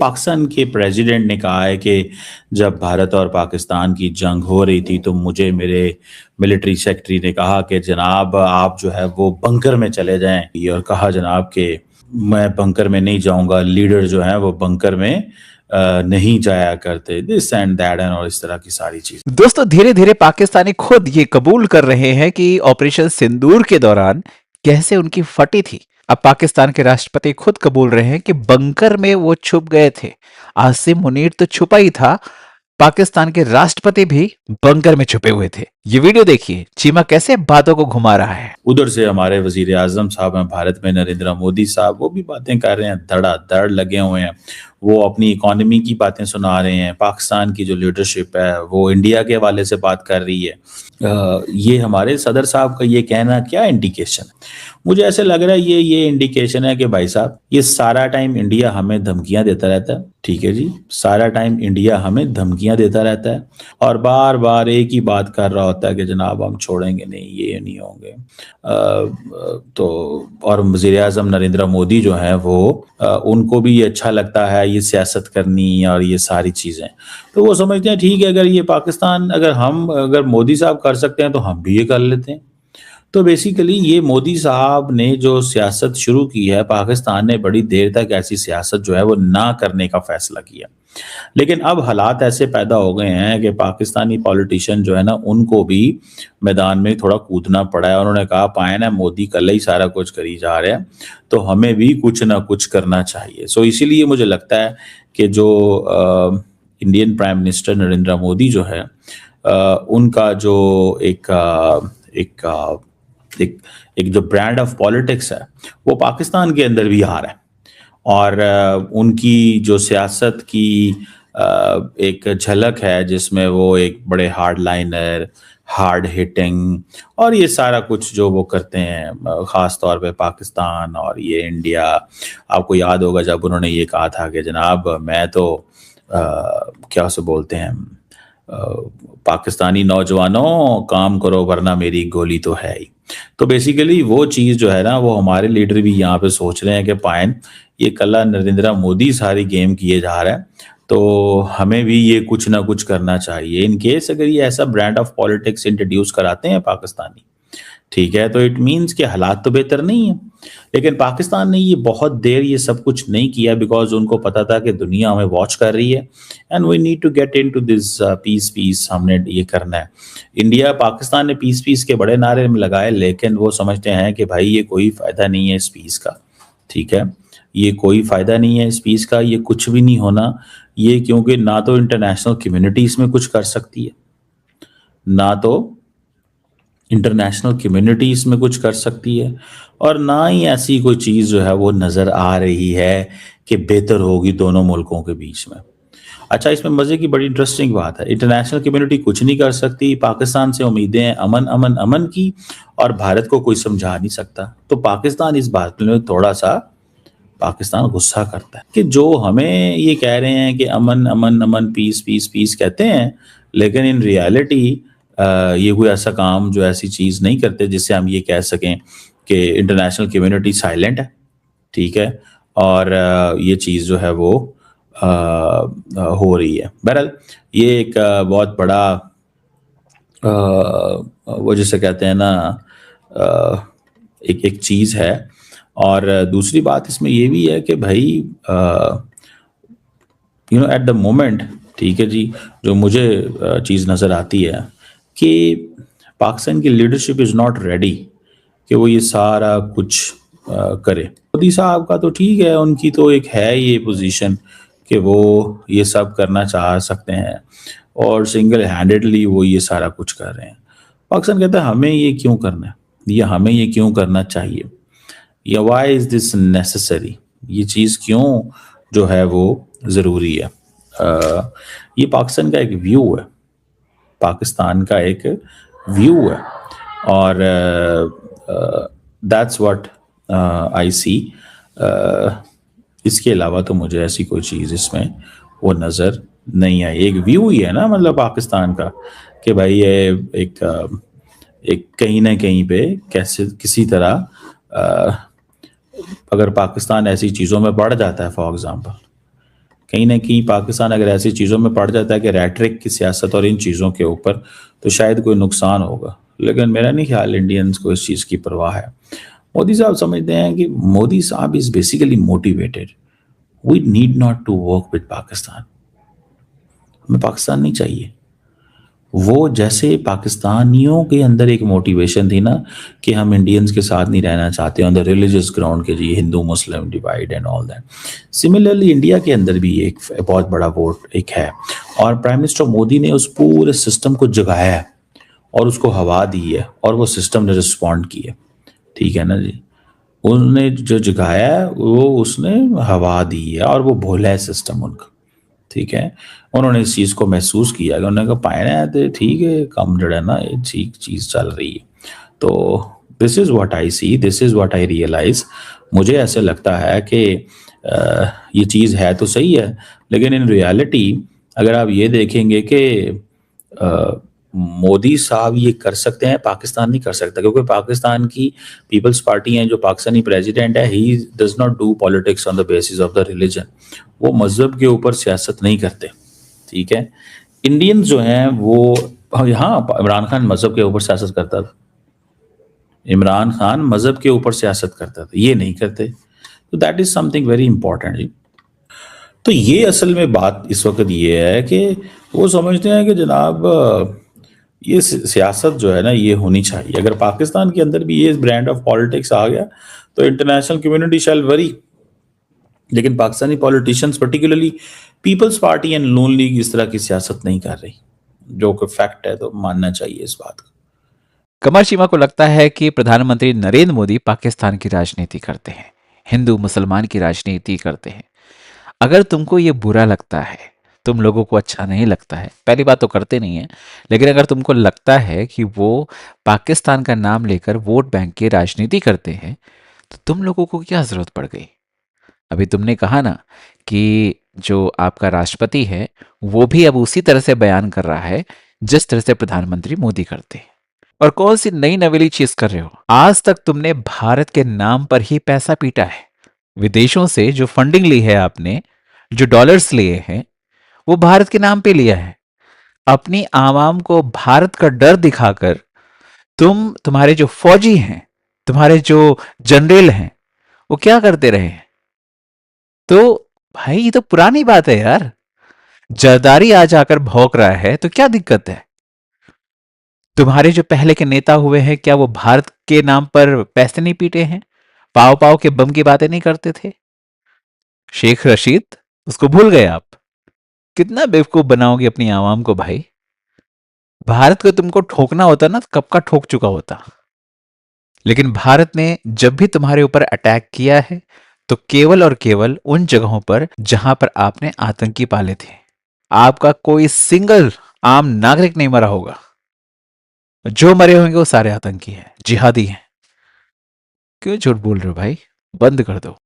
पाकिस्तान के प्रेसिडेंट ने कहा है कि जब भारत और पाकिस्तान की जंग हो रही थी तो मुझे मेरे मिलिट्री सेक्रेटरी ने कहा कि जनाब आप जो है वो बंकर में चले जाएं, और कहा जनाब कि मैं बंकर में नहीं जाऊंगा, लीडर जो है वो बंकर में नहीं जाया करते, दिस एंड दैट एंड और इस तरह की सारी चीज। दोस्तों धीरे धीरे पाकिस्तानी खुद ये कबूल कर रहे हैं कि ऑपरेशन सिंदूर के दौरान कैसे उनकी फटी थी। अब पाकिस्तान के राष्ट्रपति खुद कबूल रहे हैं कि बंकर में वो छुप गए थे। आसिम मुनीर तो छुपा ही था, पाकिस्तान के राष्ट्रपति भी बंकर में छुपे हुए थे। ये वीडियो देखिए, चीमा कैसे बातों को घुमा रहा है। उधर से हमारे वजीर आजम साहब हैं भारत में, नरेंद्र मोदी साहब, वो भी बातें कर रहे हैं, धड़ाधड़ लगे हुए हैं। वो अपनी इकोनॉमी की बातें सुना रहे हैं, पाकिस्तान की जो लीडरशिप है वो इंडिया के हवाले से बात कर रही है। ये हमारे सदर साहब का ये कहना क्या इंडिकेशन है? मुझे ऐसे लग रहा है ये इंडिकेशन है कि भाई साहब ये सारा टाइम इंडिया हमें धमकियां देता रहता है, ठीक है जी, सारा टाइम इंडिया हमें धमकियां देता रहता है और बार बार एक ही बात कर रहा होता है कि जनाब हम छोड़ेंगे नहीं, ये नहीं होंगे। तो और वज़ीर आज़म नरेंद्र मोदी जो हैं वो उनको भी ये अच्छा लगता है ये सियासत करनी और ये सारी चीज़ें, तो वो समझते हैं ठीक है, अगर ये पाकिस्तान अगर मोदी साहब कर सकते हैं तो हम भी ये कर लेते हैं। तो बेसिकली ये मोदी साहब ने जो सियासत शुरू की है, पाकिस्तान ने बड़ी देर तक ऐसी सियासत जो है वो ना करने का फैसला किया, लेकिन अब हालात ऐसे पैदा हो गए हैं कि पाकिस्तानी पॉलिटिशियन जो है ना उनको भी मैदान में थोड़ा कूदना पड़ा है। उन्होंने कहा पाए ना मोदी कल ही सारा कुछ करी जा रहे हैं तो हमें भी कुछ ना कुछ करना चाहिए। सो इसीलिए मुझे लगता है कि जो Indian prime minister Narendra Modi जो है उनका जो एक जो ब्रांड ऑफ पॉलिटिक्स है वो पाकिस्तान के अंदर भी आ रहा है, और उनकी जो सियासत की एक झलक है जिसमें वो एक बड़े हार्ड लाइनर, हार्ड हिटिंग और ये सारा कुछ जो वो करते हैं, ख़ास तौर पे पाकिस्तान और ये इंडिया। आपको याद होगा जब उन्होंने ये कहा था कि जनाब मैं तो क्या उसे बोलते हैं, पाकिस्तानी नौजवानों काम करो वरना मेरी गोली तो है ही। तो बेसिकली वो चीज़ जो है ना वो हमारे लीडर भी यहाँ पे सोच रहे हैं कि पायन ये कल्ला नरेंद्र मोदी सारी गेम किए जा रहा है तो हमें भी ये कुछ ना कुछ करना चाहिए। इन केस अगर ये ऐसा ब्रांड ऑफ पॉलिटिक्स इंट्रोड्यूस कराते हैं पाकिस्तानी, ठीक है, तो इट मीन्स कि हालात तो बेहतर नहीं है। लेकिन पाकिस्तान ने ये बहुत देर ये सब कुछ नहीं किया बिकॉज उनको पता था कि दुनिया हमें वॉच कर रही है and we need to get into this piece हमने ये करना है। इंडिया पाकिस्तान ने पीस के बड़े नारे में लगाए, लेकिन वो समझते हैं कि भाई ये कोई फ़ायदा नहीं है इस पीस का, ठीक है, ये कोई फ़ायदा नहीं है इस पीस का, ये कुछ भी नहीं होना ये, क्योंकि ना तो इंटरनेशनल कम्युनिटी इसमें कुछ कर सकती है, ना तो इंटरनेशनल कम्युनिटी इसमें कुछ कर सकती है, और ना ही ऐसी कोई चीज़ जो है वो नज़र आ रही है कि बेहतर होगी दोनों मुल्कों के बीच में। अच्छा, इसमें मज़े की बड़ी इंटरेस्टिंग बात है, इंटरनेशनल कम्युनिटी कुछ नहीं कर सकती, पाकिस्तान से उम्मीदें हैं अमन अमन अमन की, और भारत को कोई समझा नहीं सकता। तो पाकिस्तान इस बात में थोड़ा सा पाकिस्तान गुस्सा करता है कि जो हमें ये कह रहे हैं कि अमन अमन अमन पीस पीस पीस कहते हैं, लेकिन इन रियलिटी ये कोई ऐसा काम जो ऐसी चीज़ नहीं करते जिससे हम ये कह सकें कि इंटरनेशनल कम्युनिटी साइलेंट है, ठीक है, और ये चीज़ जो है वो हो रही है। बहरहाल ये एक बहुत बड़ा वो जिसे कहते हैं ना एक चीज़ है। और दूसरी बात इसमें ये भी है कि भाई you know at the moment, ठीक है जी, जो मुझे चीज़ नज़र आती है कि पाकिस्तान की लीडरशिप इज़ नॉट रेडी कि वो ये सारा कुछ करे। मोदी साहब का तो ठीक है, उनकी तो एक है ये पोजीशन कि वो ये सब करना चाह सकते हैं और सिंगल हैंडेडली वो ये सारा कुछ कर रहे हैं। पाकिस्तान कहता है हमें ये क्यों करना है, या हमें ये क्यों करना चाहिए, या वाई इज़ दिस नेसेसरी, ये चीज़ क्यों जो है वो ज़रूरी है। ये पाकिस्तान का एक व्यू है, पाकिस्तान का एक व्यू है, और दैट्स व्हाट आई सी। इसके अलावा तो मुझे ऐसी कोई चीज़ इसमें वो नज़र नहीं आई। एक व्यू ही है ना मतलब पाकिस्तान का कि भाई ये एक कहीं ना कहीं पे कैसे किसी तरह अगर पाकिस्तान ऐसी चीज़ों में बढ़ जाता है, फॉर एग्ज़ाम्पल कहीं ना कहीं पाकिस्तान अगर ऐसी चीज़ों में पड़ जाता है कि रेटरिक की सियासत और इन चीज़ों के ऊपर, तो शायद कोई नुकसान होगा। लेकिन मेरा नहीं ख्याल इंडियंस को इस चीज़ की परवाह है। मोदी साहब समझते हैं कि मोदी साहब is basically motivated. We need not to work with Pakistan. हमें पाकिस्तान नहीं चाहिए। वो जैसे पाकिस्तानियों के अंदर एक मोटिवेशन थी ना कि हम इंडियंस के साथ नहीं रहना चाहते ऑन द रिलीजियस ग्राउंड के, जी Hindu Muslim divide and all that. Similarly India के अंदर भी एक बहुत बड़ा वोट एक है, और प्राइम मिनिस्टर मोदी ने उस पूरे सिस्टम को जगाया है और उसको हवा दी है, और वो सिस्टम ने रिस्पॉन्ड किया। ठीक है ना जी, उन्होंने जो जगाया है वो उसने हवा दी है, और वो भोला है सिस्टम उनका। ठीक है, उन्होंने इस चीज़ को महसूस किया कि उन्होंने कहा पाए ना तो ठीक है, कम जड़ा ना ये ठीक चीज़ चल रही है। तो this is what I see, this is what I realise. मुझे ऐसे लगता है कि ये चीज़ है तो सही है, लेकिन इन रियलिटी अगर आप ये देखेंगे कि मोदी साहब ये कर सकते हैं, पाकिस्तान नहीं कर सकता, क्योंकि पाकिस्तान की पीपल्स पार्टी है, जो पाकिस्तानी प्रेसिडेंट है, he does not do politics on the basis of the religion. वो मजहब के ऊपर सियासत नहीं करते। ठीक है, इंडियंस जो हैं वो, हाँ इमरान खान मजहब के ऊपर सियासत करता था, इमरान खान मजहब के ऊपर सियासत करता था, ये नहीं करते। तो that is something very important जी। तो ये असल में बात इस वक्त ये है कि वो समझते हैं कि जनाब ये सियासत जो है ना ये होनी चाहिए। अगर पाकिस्तान के अंदर भी ये ब्रांड ऑफ पॉलिटिक्स आ गया तो इंटरनेशनल कम्युनिटी शैल वरी। लेकिन Pakistani politicians particularly Peoples Party and Noon League इस तरह की सियासत नहीं कर रही, जो कि फैक्ट है, तो मानना चाहिए इस बात को। कमर चीमा को लगता है कि प्रधानमंत्री नरेंद्र मोदी पाकिस्तान की राजनीति करते हैं, हिंदू मुसलमान की राजनीति करते हैं। अगर तुमको ये बुरा लगता है, तुम लोगों को अच्छा नहीं लगता है, पहली बात तो करते नहीं है, लेकिन अगर तुमको लगता है कि वो पाकिस्तान का नाम लेकर वोट बैंक की राजनीति करते हैं, तो तुम लोगों को क्या जरूरत पड़ गई? अभी तुमने कहा ना कि जो आपका राष्ट्रपति है वो भी अब उसी तरह से बयान कर रहा है जिस तरह से प्रधानमंत्री मोदी करते हैं। और कौन सी नई नवेली चीज कर रहे हो? आज तक तुमने भारत के नाम पर ही पैसा पीटा है। विदेशों से जो फंडिंग ली है आपने, जो डॉलर्स लिए हैं, वो भारत के नाम पे लिया है। अपनी आवाम को भारत का डर दिखाकर तुम्हारे जो फौजी हैं, तुम्हारे जो जनरल हैं, वो क्या करते रहे हैं? तो भाई ये तो पुरानी बात है यार। जरदारी आज आकर भौंक रहा है तो क्या दिक्कत है? तुम्हारे जो पहले के नेता हुए हैं, क्या वो भारत के नाम पर पैसे नहीं पीटे हैं? पाव पाव के बम की बातें नहीं करते थे? शेख रशीद, उसको भूल गए आप? कितना बेवकूफ बनाओगे अपनी आवाम को भाई। भारत को तुमको ठोकना होता ना, कब का ठोक चुका होता। लेकिन भारत ने जब भी तुम्हारे ऊपर अटैक किया है तो केवल और केवल उन जगहों पर जहां पर आपने आतंकी पाले थे। आपका कोई सिंगल आम नागरिक नहीं मरा होगा। जो मरे होंगे वो सारे आतंकी हैं, जिहादी हैं। क्यों झूठ बोल रहे हो भाई? बंद कर दो।